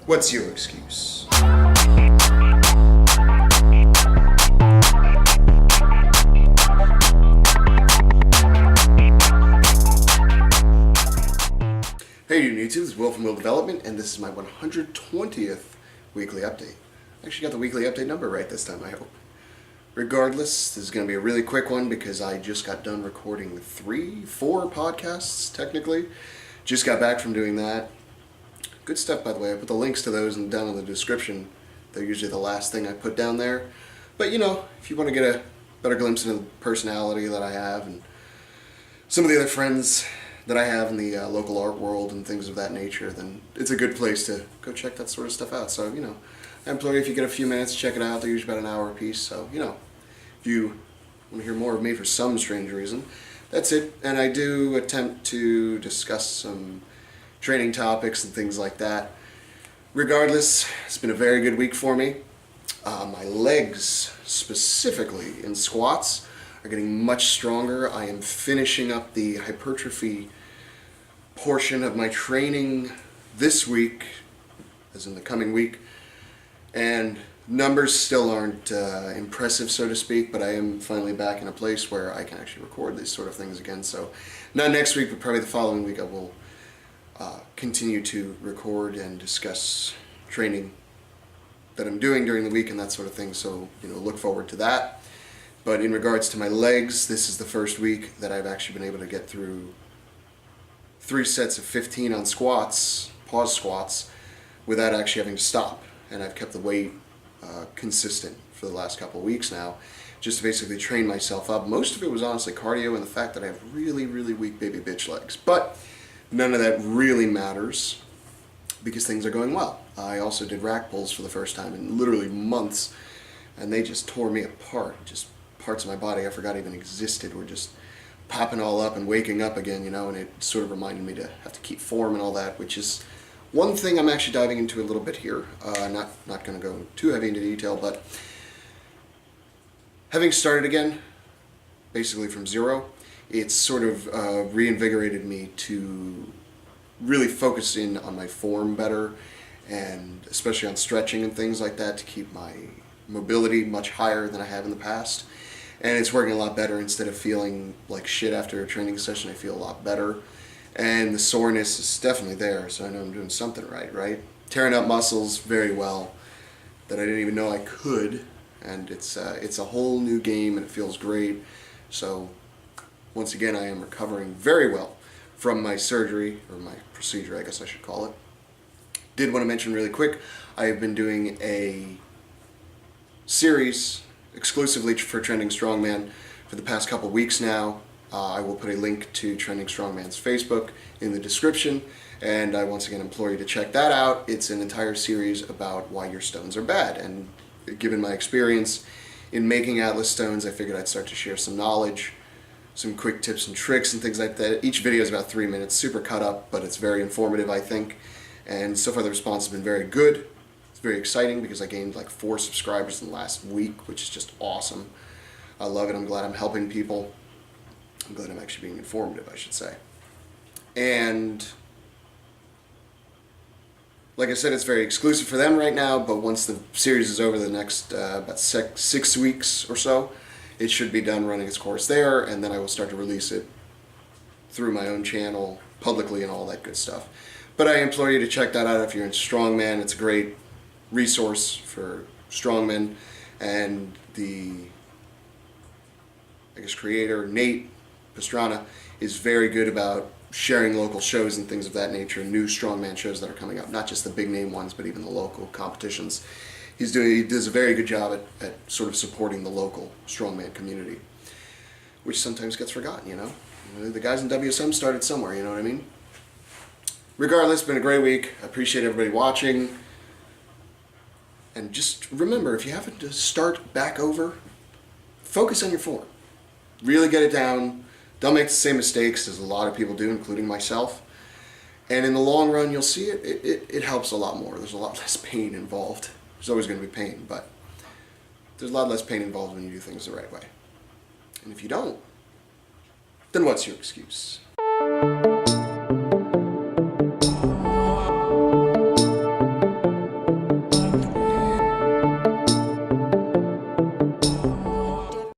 What's your excuse? Hey YouTube, this is Will from Will Development, and this is my 120th weekly update. I actually got the weekly update number right this time, I hope. Regardless, this is going to be a really quick one because I just got done recording 4 podcasts, technically. Just got back from doing that. Good stuff, by the way. I put the links to those down in the description. They're usually the last thing I put down there. But, you know, if you want to get a better glimpse into the personality that I have and some of the other friends that I have in the local art world and things of that nature, then it's a good place to go check that sort of stuff out. So, you know, I implore you, if you get a few minutes, check it out. They're usually about an hour a piece. So, you know, if you want to hear more of me for some strange reason, that's it. And I do attempt to discuss some training topics and things like that. Regardless, it's been a very good week for me. My legs, specifically in squats, are getting much stronger. I am finishing up the hypertrophy portion of my training this week, as in the coming week, and numbers still aren't impressive, so to speak, but I am finally back in a place where I can actually record these sort of things again. So not next week, but probably the following week I will continue to record and discuss training that I'm doing during the week and that sort of thing, so, you know, look forward to that. But in regards to my legs, this is the first week that I've actually been able to get through 3 sets of 15 on squats, pause squats, without actually having to stop. And I've kept the weight consistent for the last couple of weeks now, just to basically train myself up. Most of it was honestly cardio and the fact that I have really, really weak baby bitch legs. But none of that really matters because things are going well. I also did rack pulls for the first time in literally months, and they just tore me apart. Just parts of my body I forgot even existed were just popping all up and waking up again, you know, and it sort of reminded me to have to keep form and all that, which is one thing I'm actually diving into a little bit here. Not going to go too heavy into detail, but having started again, basically from zero, it's sort of reinvigorated me to really focus in on my form better, and especially on stretching and things like that to keep my mobility much higher than I have in the past. And it's working a lot better. Instead of feeling like shit after a training session, I feel a lot better. And the soreness is definitely there, so I know I'm doing something right? Tearing up muscles very well that I didn't even know I could, and it's a whole new game and it feels great. So once again, I am recovering very well from my surgery, or my procedure I guess I should call it. Did want to mention really quick, I have been doing a series exclusively for Trending Strongman for the past couple weeks now. I will put a link to Trending Strongman's Facebook in the description, and I once again implore you to check that out. It's an entire series about why your stones are bad, and given my experience in making Atlas stones, I figured I'd start to share some knowledge, some quick tips and tricks and things like that. Each video is about 3 minutes, super cut up, but it's very informative, I think, and so far the response has been very good. It's very exciting because I gained like 4 subscribers in the last week, which is just awesome. I love it. I'm glad I'm helping people. I'm glad I'm actually being informative, I should say. And like I said, it's very exclusive for them right now, but once the series is over, the next about 6 weeks or so, it should be done running its course there, and then I will start to release it through my own channel, publicly and all that good stuff. But I implore you to check that out if you're in strongman. It's a great resource for strongmen, and the, I guess, creator, Nate Pastrana, is very good about sharing local shows and things of that nature, new strongman shows that are coming up, not just the big name ones, but even the local competitions. He does a very good job at sort of supporting the local strongman community, which sometimes gets forgotten, you know. The guys in WSM started somewhere, you know what I mean? Regardless, it's been a great week. I appreciate everybody watching. And just remember, if you happen to start back over, focus on your form. Really get it down. Don't make the same mistakes as a lot of people do, including myself. And in the long run, you'll see it helps a lot more. There's a lot less pain involved. There's always going to be pain, but there's a lot less pain involved when you do things the right way. And if you don't, then what's your excuse?